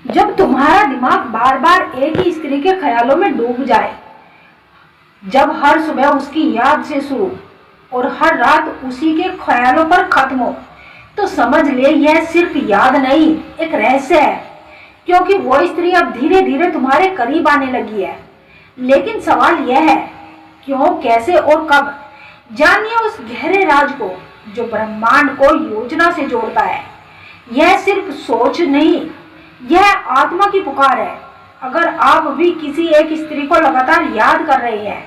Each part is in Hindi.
जब तुम्हारा दिमाग बार बार एक ही स्त्री के ख्यालों में डूब जाए, जब हर सुबह उसकी याद से शुरू और हर रात उसी के ख्यालों पर खत्म हो, तो समझ ले यह सिर्फ याद नहीं, एक रहस्य है। क्योंकि वो स्त्री अब धीरे धीरे तुम्हारे करीब आने लगी है। लेकिन सवाल यह है, क्यों, कैसे और कब? जानिए उस गहरे राज को जो ब्रह्मांड को योजना से जोड़ता है। यह सिर्फ सोच नहीं, यह आत्मा की पुकार है। अगर आप भी किसी एक स्त्री को लगातार याद कर रहे हैं,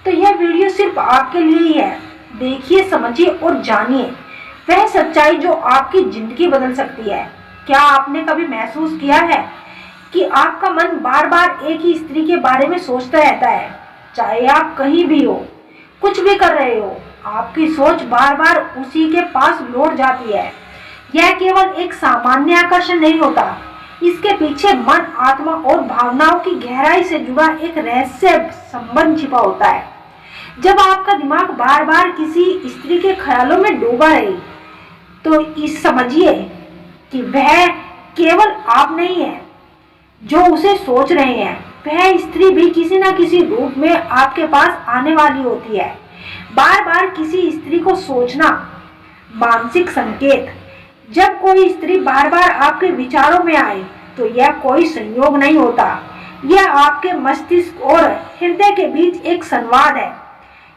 तो यह वीडियो सिर्फ आपके लिए ही है। देखिए, समझिए और जानिए वह सच्चाई जो आपकी जिंदगी बदल सकती है। क्या आपने कभी महसूस किया है कि आपका मन बार बार एक ही स्त्री के बारे में सोचता रहता है? चाहे आप कहीं भी हो, कुछ भी कर रहे हो, आपकी सोच बार बार उसी के पास लौट जाती है। यह केवल एक सामान्य आकर्षण नहीं होता, इसके पीछे मन, आत्मा और भावनाओं की गहराई से जुड़ा एक रहस्य संबंध छिपा होता है। जब आपका दिमाग बार बार किसी स्त्री के ख्यालों में डूबा रहे, तो इस समझिए कि वह केवल आप नहीं है जो उसे सोच रहे हैं। वह स्त्री भी किसी न किसी रूप में आपके पास आने वाली होती है। बार बार किसी स्त्री को सोचना मानसिक संकेत। जब कोई स्त्री बार बार आपके विचारों में आए, तो यह कोई संयोग नहीं होता, यह आपके मस्तिष्क और हृदय के बीच एक संवाद है,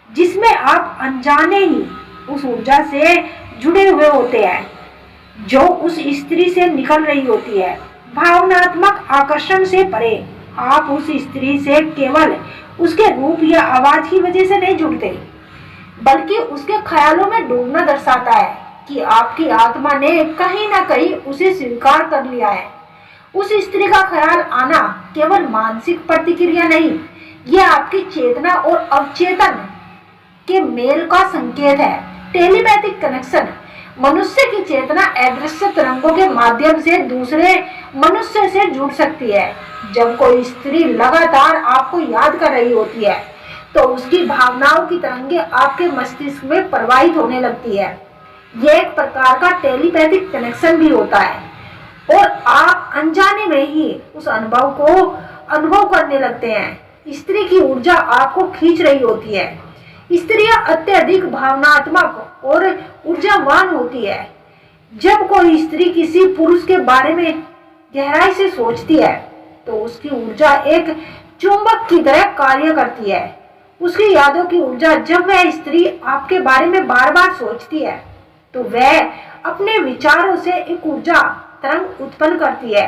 जिसमें आप अनजाने ही उस ऊर्जा से जुड़े हुए होते हैं जो उस स्त्री से निकल रही होती है। भावनात्मक आकर्षण से परे, आप उस स्त्री से केवल उसके रूप या आवाज की वजह से नहीं जुड़ते, बल्कि उसके ख्यालों में डूबना दर्शाता है कि आपकी आत्मा ने कहीं ना कहीं उसे स्वीकार कर लिया है। उस स्त्री का ख्याल आना केवल मानसिक प्रतिक्रिया नहीं, यह आपकी चेतना और अवचेतन के मेल का संकेत है। Telepathic connection. मनुष्य की चेतना अदृश्य तरंगों के माध्यम से दूसरे मनुष्य से जुड़ सकती है। जब कोई स्त्री लगातार आपको याद कर रही होती है, तो उसकी भावनाओं की तरंगें आपके मस्तिष्क में प्रवाहित होने लगती है। यह एक प्रकार का टेलीपैथिक कनेक्शन भी होता है, और आप अनजाने में ही उस अनुभव को अनुभव करने लगते हैं। स्त्री की ऊर्जा आपको खींच रही होती है। स्त्रियां अत्यधिक भावनात्मक और ऊर्जावान होती है। जब कोई स्त्री किसी पुरुष के बारे में गहराई से सोचती है, तो उसकी ऊर्जा एक चुंबक की तरह कार्य करती है। उसकी यादों की ऊर्जा। जब वह स्त्री आपके बारे में बार बार सोचती है, तो वह अपने विचारों से एक ऊर्जा तरंग उत्पन्न करती है।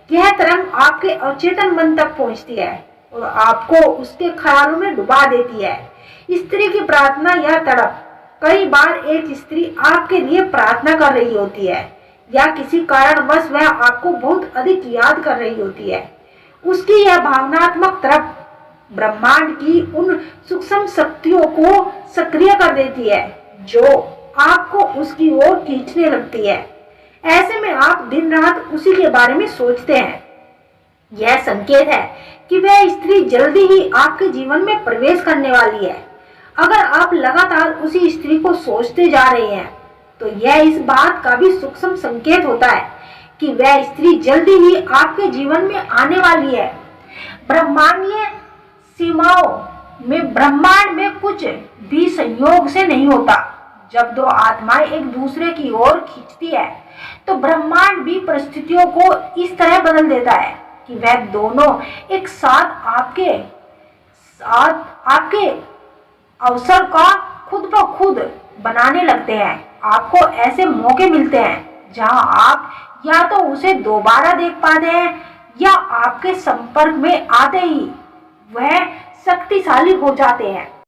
यह तरंग आपके अवचेतन मन तक पहुंचती है और आपको उसके ख्यालों में डुबा देती है। स्त्री की प्रार्थना या तड़प। कई बार एक स्त्री आपके लिए प्रार्थना कर रही होती है, या किसी कारणवश वह आपको बहुत अधिक याद कर रही होती है। उसकी यह भावनात्मक तड़प ब्रह्मांड की उन सूक्ष्म शक्तियों को सक्रिय कर देती है जो आपको उसकी ओर खींचने लगती है। ऐसे में आप दिन रात उसी के बारे में सोचते हैं। यह संकेत है कि वह स्त्री जल्दी ही आपके जीवन में प्रवेश करने वाली है। अगर आप लगातार उसी स्त्री को सोचते जा रहे हैं, तो यह इस बात का भी सूक्ष्म संकेत होता है कि वह स्त्री जल्दी ही आपके जीवन में आने वाली है। ब्रह्मांडीय सीमाओं में, ब्रह्मांड में कुछ भी संयोग से नहीं होता। जब दो आत्माएं एक दूसरे की ओर खींचती है, तो ब्रह्मांड भी परिस्थितियों को इस तरह बदल देता है कि वह दोनों एक साथ आपके अवसर का खुद ब खुद बनाने लगते हैं। आपको ऐसे मौके मिलते हैं जहां आप या तो उसे दोबारा देख पाते हैं, या आपके संपर्क में आते ही वह शक्तिशाली हो जाते हैं।